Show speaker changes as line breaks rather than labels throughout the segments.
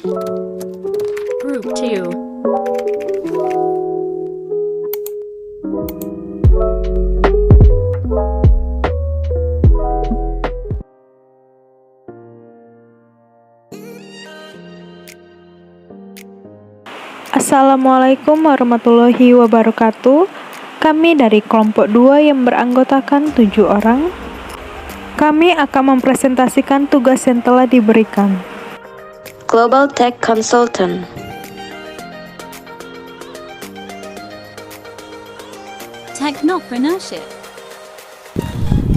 Group 2.
Assalamualaikum warahmatullahi wabarakatuh. Kami dari kelompok 2 yang beranggotakan 7 orang. Kami akan mempresentasikan tugas yang telah diberikan.
Global Tech Consultant.
Technopreneurship.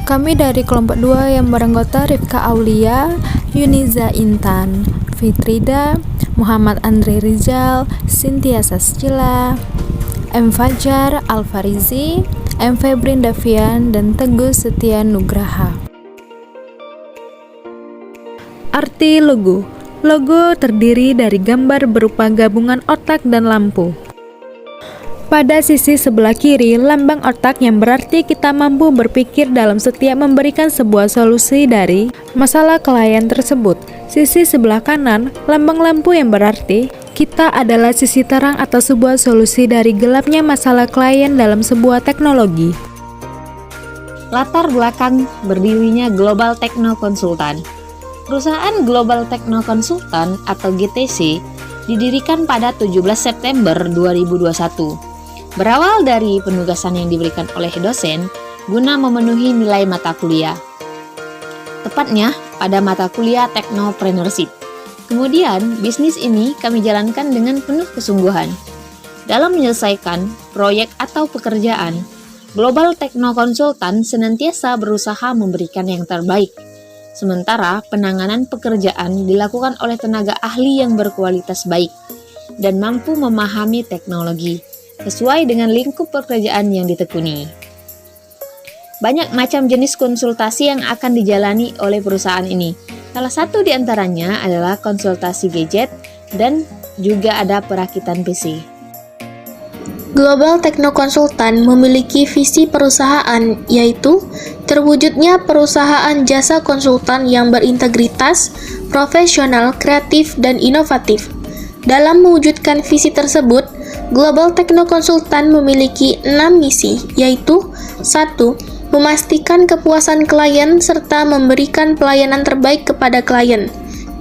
Kami dari kelompok 2 yang beranggota Rifka Aulia, Yuniza Intan, Fitrida, Muhammad Andre Rizal, Cynthia Sasjila, M. Fajar Alfarizi, M. Febrin Davian, dan Teguh Setia Nugraha. Arti logo. Logo terdiri dari gambar berupa gabungan otak dan lampu. Pada sisi sebelah kiri, lambang otak yang berarti kita mampu berpikir dalam setiap memberikan sebuah solusi dari masalah klien tersebut. Sisi sebelah kanan, lambang lampu yang berarti kita adalah sisi terang atau sebuah solusi dari gelapnya masalah klien dalam sebuah teknologi.
Latar belakang berdirinya Global Techno Consultant. Perusahaan Global Techno Consultant atau GTC didirikan pada 17 September 2021. Berawal dari penugasan yang diberikan oleh dosen guna memenuhi nilai mata kuliah. Tepatnya pada mata kuliah Technopreneurship. Kemudian, bisnis ini kami jalankan dengan penuh kesungguhan. Dalam menyelesaikan proyek atau pekerjaan, Global Techno Consultant senantiasa berusaha memberikan yang terbaik. Sementara penanganan pekerjaan dilakukan oleh tenaga ahli yang berkualitas baik dan mampu memahami teknologi sesuai dengan lingkup pekerjaan yang ditekuni. Banyak macam jenis konsultasi yang akan dijalani oleh perusahaan ini. Salah satu di antaranya adalah konsultasi gadget dan juga ada perakitan PC.
Global Techno Consultant memiliki visi perusahaan, yaitu terwujudnya perusahaan jasa konsultan yang berintegritas, profesional, kreatif, dan inovatif. Dalam mewujudkan visi tersebut, Global Techno Consultant memiliki 6 misi, yaitu 1. Memastikan kepuasan klien serta memberikan pelayanan terbaik kepada klien.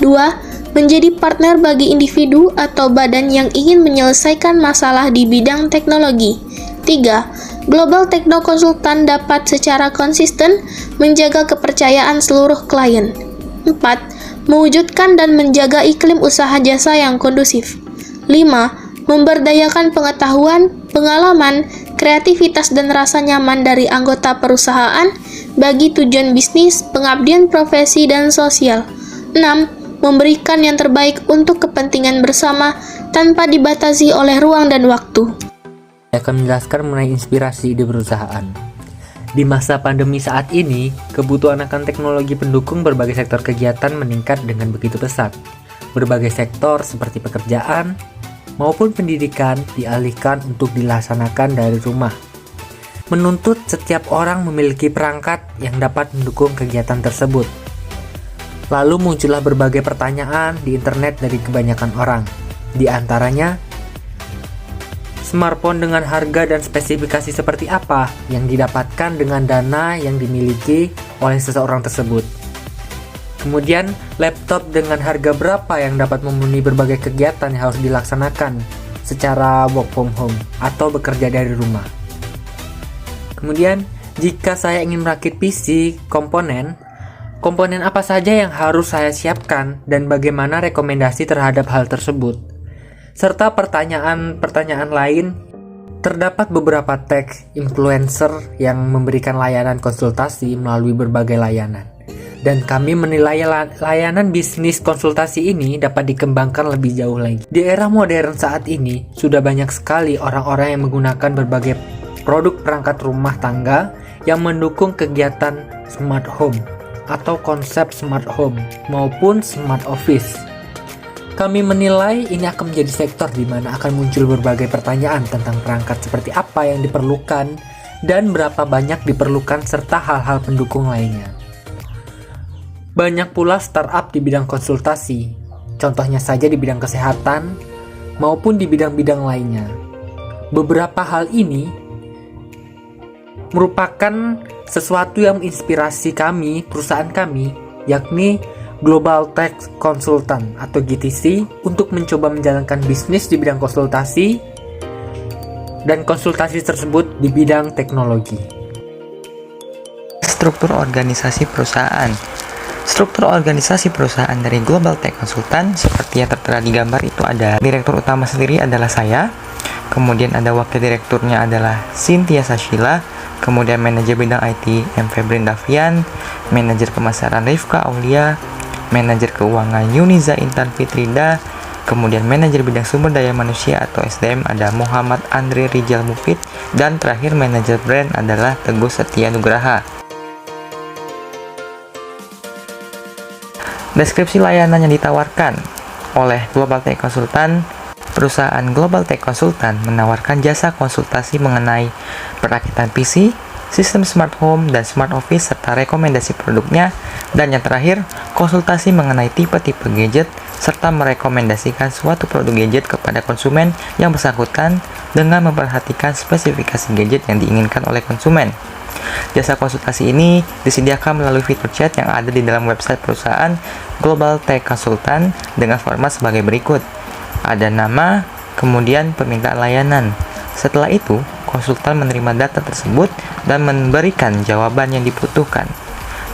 2. Menjadi partner bagi individu atau badan yang ingin menyelesaikan masalah di bidang teknologi. 3. Global Techno Consultant dapat secara konsisten menjaga kepercayaan seluruh klien. 4. Mewujudkan dan menjaga iklim usaha jasa yang kondusif. 5. Memberdayakan pengetahuan, pengalaman, kreativitas dan rasa nyaman dari anggota perusahaan bagi tujuan bisnis, pengabdian profesi, dan sosial. 6. Memberikan yang terbaik untuk kepentingan bersama tanpa dibatasi oleh ruang dan waktu.
Saya akan menjelaskan mengenai inspirasi ide perusahaan. Di masa pandemi saat ini, kebutuhan akan teknologi pendukung berbagai sektor kegiatan meningkat dengan begitu pesat. Berbagai sektor seperti pekerjaan maupun pendidikan dialihkan untuk dilaksanakan dari rumah. Menuntut setiap orang memiliki perangkat yang dapat mendukung kegiatan tersebut. Lalu muncullah berbagai pertanyaan di internet dari kebanyakan orang. Di antaranya, smartphone dengan harga dan spesifikasi seperti apa yang didapatkan dengan dana yang dimiliki oleh seseorang tersebut. Kemudian, laptop dengan harga berapa yang dapat memenuhi berbagai kegiatan yang harus dilaksanakan secara work from home atau bekerja dari rumah. Kemudian, jika saya ingin merakit PC, komponen apa saja yang harus saya siapkan dan bagaimana rekomendasi terhadap hal tersebut. Serta pertanyaan-pertanyaan lain, terdapat beberapa tag influencer yang memberikan layanan konsultasi melalui berbagai layanan. Dan kami menilai layanan bisnis konsultasi ini dapat dikembangkan lebih jauh lagi. Di era modern saat ini, sudah banyak sekali orang-orang yang menggunakan berbagai produk perangkat rumah tangga yang mendukung kegiatan smart home atau konsep smart home maupun smart office. Kami menilai ini akan menjadi sektor di mana akan muncul berbagai pertanyaan tentang perangkat seperti apa yang diperlukan dan berapa banyak diperlukan serta hal-hal pendukung lainnya. Banyak pula startup di bidang konsultasi contohnya saja di bidang kesehatan maupun di bidang-bidang lainnya. Beberapa hal ini merupakan sesuatu yang menginspirasi kami, perusahaan kami, yakni Global Tech Consultant atau GTC, untuk mencoba menjalankan bisnis di bidang konsultasi, dan konsultasi tersebut di bidang teknologi.
Struktur organisasi perusahaan. Struktur organisasi perusahaan dari Global Tech Consultant seperti yang tertera di gambar itu ada direktur utama sendiri adalah saya, kemudian ada wakil direkturnya adalah Cynthia Sashila, kemudian manajer bidang IT M. Febrin Davian, manajer pemasaran Rifka Aulia, manajer keuangan Yuniza Intan Fitrida, kemudian manajer bidang sumber daya manusia atau SDM ada Muhammad Andre Rijal Mufid, dan terakhir manajer brand adalah Teguh Setia Nugraha. Deskripsi layanan yang ditawarkan oleh Global Tech Consultant. Perusahaan Global Tech Consultant menawarkan jasa konsultasi mengenai perakitan PC, sistem smart home dan smart office, serta rekomendasi produknya. Dan yang terakhir, konsultasi mengenai tipe-tipe gadget, serta merekomendasikan suatu produk gadget kepada konsumen yang bersangkutan dengan memperhatikan spesifikasi gadget yang diinginkan oleh konsumen. Jasa konsultasi ini disediakan melalui fitur chat yang ada di dalam website perusahaan Global Tech Consultant dengan format sebagai berikut. Ada nama, kemudian permintaan layanan. Setelah itu, konsultan menerima data tersebut dan memberikan jawaban yang dibutuhkan.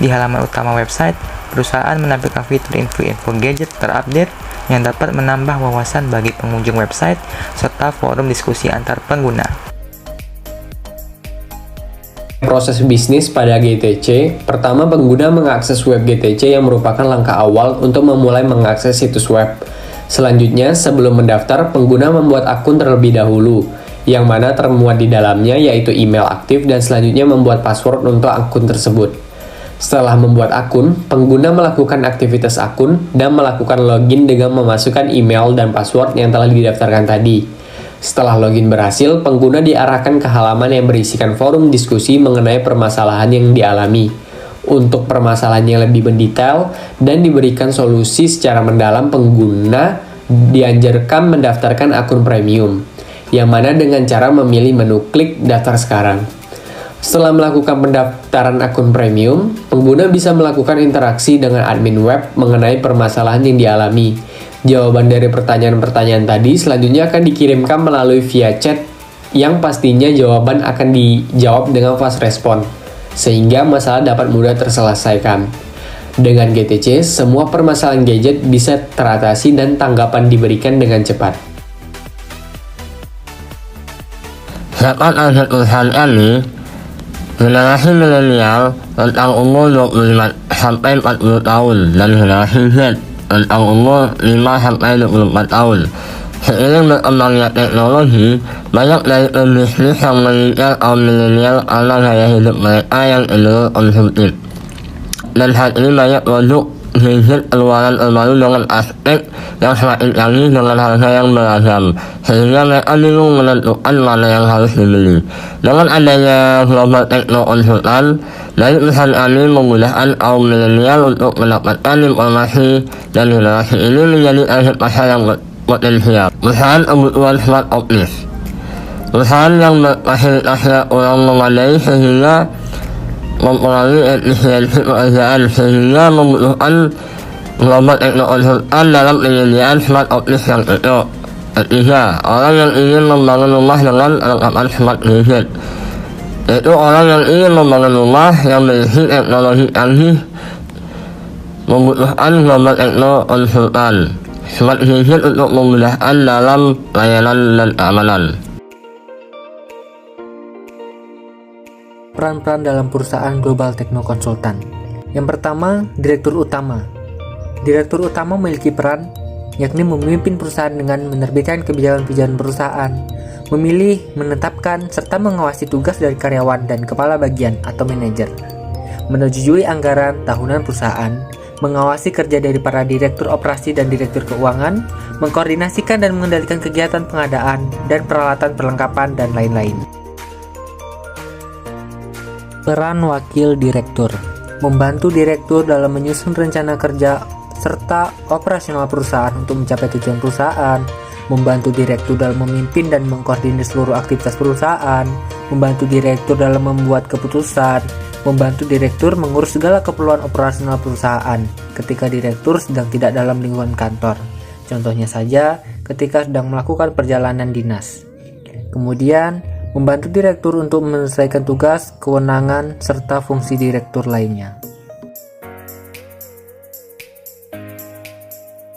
Di halaman utama website, perusahaan menampilkan fitur info-info gadget terupdate yang dapat menambah wawasan bagi pengunjung website serta forum diskusi antar pengguna.
Proses bisnis pada GTC, pertama pengguna mengakses web GTC yang merupakan langkah awal untuk memulai mengakses situs web. Selanjutnya, sebelum mendaftar, pengguna membuat akun terlebih dahulu, yang mana termuat di dalamnya yaitu email aktif dan selanjutnya membuat password untuk akun tersebut. Setelah membuat akun, pengguna melakukan aktivitas akun dan melakukan login dengan memasukkan email dan password yang telah didaftarkan tadi. Setelah login berhasil, pengguna diarahkan ke halaman yang berisikan forum diskusi mengenai permasalahan yang dialami. Untuk permasalahan yang lebih mendetail dan diberikan solusi secara mendalam, pengguna dianjurkan mendaftarkan akun premium, yang mana dengan cara memilih menu klik daftar sekarang. Setelah melakukan pendaftaran akun premium, pengguna bisa melakukan interaksi dengan admin web mengenai permasalahan yang dialami. Jawaban dari pertanyaan-pertanyaan tadi selanjutnya akan dikirimkan melalui via chat, yang pastinya jawaban akan dijawab dengan fast response, sehingga masalah dapat mudah terselesaikan. Dengan GTC, semua permasalahan gadget bisa teratasi dan tanggapan diberikan dengan cepat.
Zakat aset perusahaan ini generasi milenial tentang umur 25-40 tahun dan generasi Z tentang umur 5-24 tahun. Seiring berkembangnya teknologi, banyak dari pebisnis yang mengincar kaum milenial karena gaya hidup mereka yang cenderung konsumtif. Dan saat ini banyak produk gadget keluaran terbaru dengan aspek yang semakin canggih dengan harga yang beragam, sehingga mereka bingung menentukan mana yang harus dibeli. Dengan adanya Global Techno Consultant, dari perusahaan kami memudahkan kaum milenial untuk mendapatkan informasi, dan generasi ini menjadi target pasar yang potensial. Perusahaan kebutuhan smart office, perusahaan yang fasilitasnya kurang memadai sehingga mempengaruhi efisiensi pekerjaan, sehingga membutuhkan Global Techno Consultant dalam penyediaan smart office yang cocok. Ketiga, orang yang ingin membangun rumah dengan perlengkapan smart gadget, yaitu orang yang ingin membangun rumah yang berisi teknologi canggih membutuhkan Global Techno Consultant smart gadget untuk memudahkan dalam layanan dan keamanan.
Peran-peran dalam perusahaan Global Techno Consultant. Yang pertama, Direktur Utama. Direktur Utama memiliki peran, yakni memimpin perusahaan dengan menerbitkan kebijakan-kebijakan perusahaan, memilih, menetapkan, serta mengawasi tugas dari karyawan dan kepala bagian atau manajer, menyetujui anggaran tahunan perusahaan, mengawasi kerja dari para direktur operasi dan direktur keuangan, mengkoordinasikan dan mengendalikan kegiatan pengadaan dan peralatan perlengkapan, dan lain-lain. Peran Wakil Direktur. Membantu direktur dalam menyusun rencana kerja serta operasional perusahaan untuk mencapai tujuan perusahaan, membantu direktur dalam memimpin dan mengkoordinir seluruh aktivitas perusahaan, membantu direktur dalam membuat keputusan, membantu direktur mengurus segala keperluan operasional perusahaan ketika direktur sedang tidak dalam lingkungan kantor. Contohnya saja ketika sedang melakukan perjalanan dinas. Kemudian, membantu direktur untuk menyelesaikan tugas, kewenangan, serta fungsi direktur lainnya.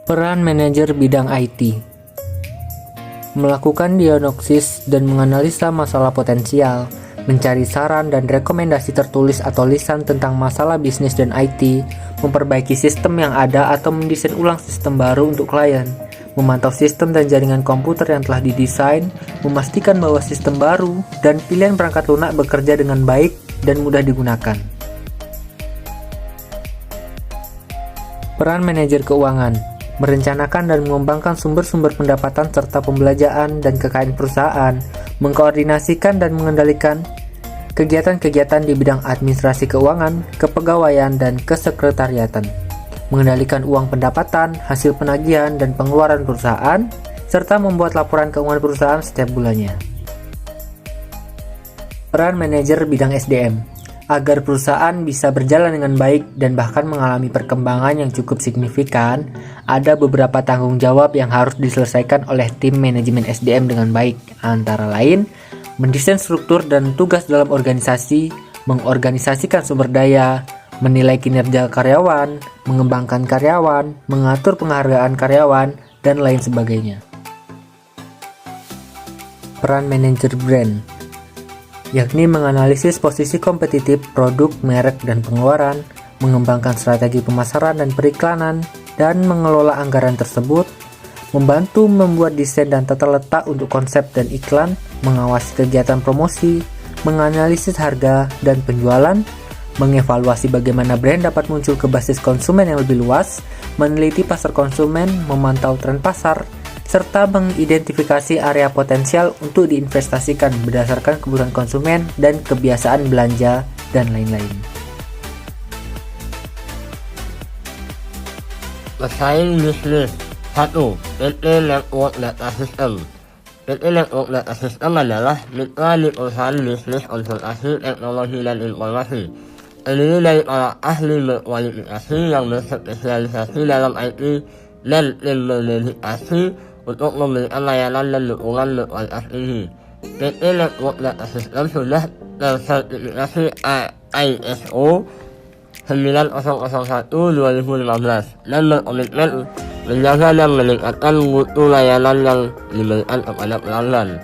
Peran manajer bidang IT: melakukan diagnosis dan menganalisa masalah potensial, mencari saran dan rekomendasi tertulis atau lisan tentang masalah bisnis dan IT, memperbaiki sistem yang ada atau mendesain ulang sistem baru untuk klien, memantau sistem dan jaringan komputer yang telah didesain, memastikan bahwa sistem baru dan pilihan perangkat lunak bekerja dengan baik dan mudah digunakan. Peran manajer keuangan: merencanakan dan mengembangkan sumber-sumber pendapatan serta pembelanjaan dan kekayaan perusahaan, mengkoordinasikan dan mengendalikan kegiatan-kegiatan di bidang administrasi keuangan, kepegawaian, dan kesekretariatan, mengendalikan uang pendapatan, hasil penagihan, dan pengeluaran perusahaan, serta membuat laporan keuangan perusahaan setiap bulannya. Peran manajer bidang SDM: agar perusahaan bisa berjalan dengan baik dan bahkan mengalami perkembangan yang cukup signifikan, ada beberapa tanggung jawab yang harus diselesaikan oleh tim manajemen SDM dengan baik, antara lain mendesain struktur dan tugas dalam organisasi, mengorganisasikan sumber daya, menilai kinerja karyawan, mengembangkan karyawan, mengatur penghargaan karyawan, dan lain sebagainya. Peran manajer brand, yakni menganalisis posisi kompetitif, produk, merek, dan pengeluaran, mengembangkan strategi pemasaran dan periklanan, dan mengelola anggaran tersebut, membantu membuat desain dan tata letak untuk konsep dan iklan, mengawasi kegiatan promosi, menganalisis harga dan penjualan, mengevaluasi bagaimana brand dapat muncul ke basis konsumen yang lebih luas, meneliti pasar konsumen, memantau tren pasar, serta mengidentifikasi area potensial untuk diinvestasikan berdasarkan kebutuhan konsumen dan kebiasaan belanja, dan lain-lain.
Bersaing bisnis. 1. PT Network Data System. PT Network Data System adalah mitra di perusahaan bisnis konsultasi teknologi dan informasi. Terdiri dari para ahli berkualifikasi yang berspesialisasi dalam IT dan tim berdedikasi untuk memberikan layanan dan dukungan berkualitas tinggi. PT Network Data System sudah tersertifikasi ISO 9001-2015 dan berkomitmen menjaga dan meningkatkan mutu layanan yang diberikan kepada pelanggan.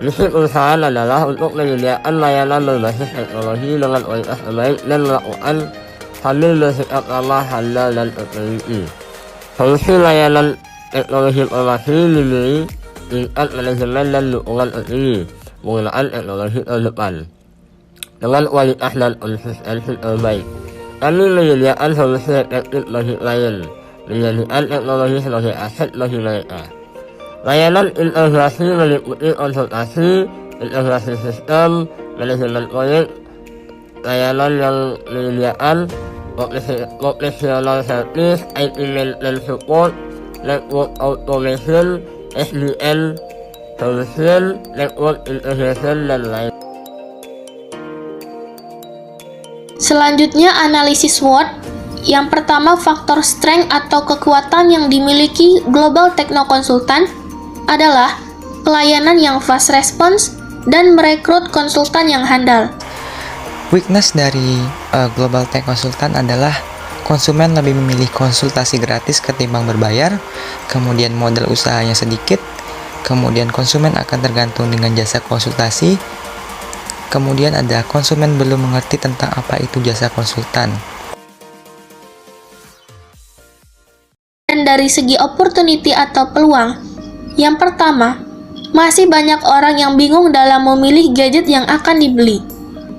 Misi perusahaan adalah untuk menyediakan layanan berbasis teknologi dengan kualitas terbaik dan melakukan sambil bersikap ramah, handal, dan terperinci. Solusi layanan teknologi informasi diberi tingkat manajemen dan dukungan tertinggi penggunaan teknologi terdepan dengan kualitas dan konsistensi terbaik. Kami menyediakan solusi efektif bagi klien, menjadikan teknologi sebagai aset bagi mereka. Layanan integrasi meliputi konsultasi, integrasi sistem, manajemen proyek, layanan yang menyediakan operational service, IT maintenance support, network automation, SDN solution, network integration, dan lain.
Selanjutnya analisis SWOT. Yang pertama, faktor strength atau kekuatan yang dimiliki Global Techno Consultant adalah pelayanan yang fast response dan merekrut konsultan yang handal.
Weakness dari Global Tech Consultant adalah konsumen lebih memilih konsultasi gratis ketimbang berbayar, kemudian modal usahanya sedikit, kemudian konsumen akan tergantung dengan jasa konsultasi, kemudian ada konsumen belum mengerti tentang apa itu jasa konsultan.
Dan dari segi opportunity atau peluang, yang pertama, masih banyak orang yang bingung dalam memilih gadget yang akan dibeli.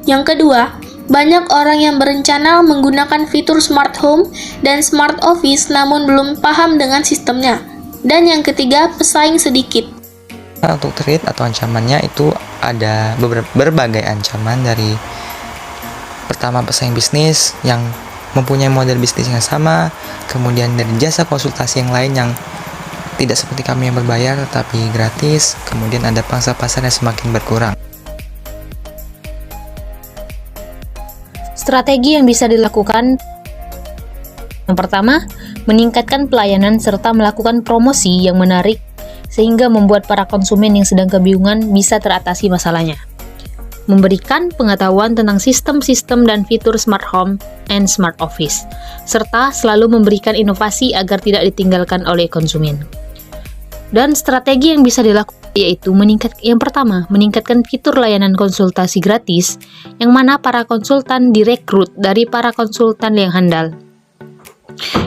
Yang kedua, banyak orang yang berencana menggunakan fitur smart home dan smart office namun belum paham dengan sistemnya. Dan yang ketiga, pesaing sedikit.
Untuk threat atau ancamannya itu ada berbagai ancaman. Dari pertama, pesaing bisnis yang mempunyai model bisnis yang sama, kemudian dari jasa konsultasi yang lain yang tidak seperti kami yang berbayar tetapi gratis, kemudian ada pangsa pasar yang semakin berkurang.
Strategi yang bisa dilakukan: yang pertama, meningkatkan pelayanan serta melakukan promosi yang menarik sehingga membuat para konsumen yang sedang kebingungan bisa teratasi masalahnya. Memberikan pengetahuan tentang sistem-sistem dan fitur smart home and smart office, serta selalu memberikan inovasi agar tidak ditinggalkan oleh konsumen. Dan strategi yang bisa dilakukan yaitu yang pertama, meningkatkan fitur layanan konsultasi gratis, yang mana para konsultan direkrut dari para konsultan yang handal.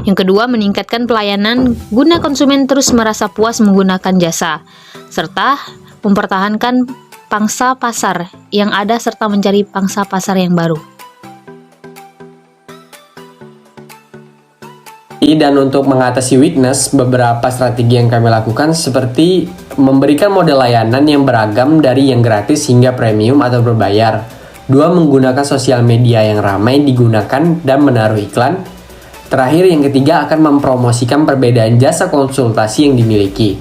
Yang kedua, meningkatkan pelayanan guna konsumen terus merasa puas menggunakan jasa, serta mempertahankan pangsa pasar yang ada serta mencari pangsa pasar yang baru.
Dan untuk mengatasi weakness, beberapa strategi yang kami lakukan seperti memberikan model layanan yang beragam dari yang gratis hingga premium atau berbayar. 2. Menggunakan sosial media yang ramai digunakan dan menaruh iklan. Terakhir, yang ketiga, akan mempromosikan perbedaan jasa konsultasi yang dimiliki.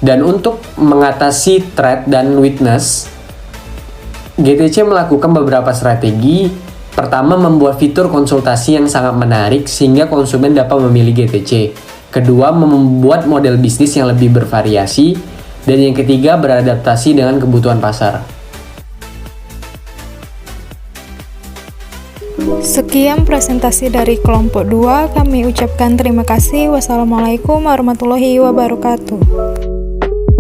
Dan untuk mengatasi threat dan weakness, GTC melakukan beberapa strategi. Pertama, membuat fitur konsultasi yang sangat menarik sehingga konsumen dapat memilih GTC. Kedua, membuat model bisnis yang lebih bervariasi. Dan yang ketiga, beradaptasi dengan kebutuhan pasar.
Sekian presentasi dari kelompok 2. Kami ucapkan terima kasih. Wassalamualaikum warahmatullahi wabarakatuh.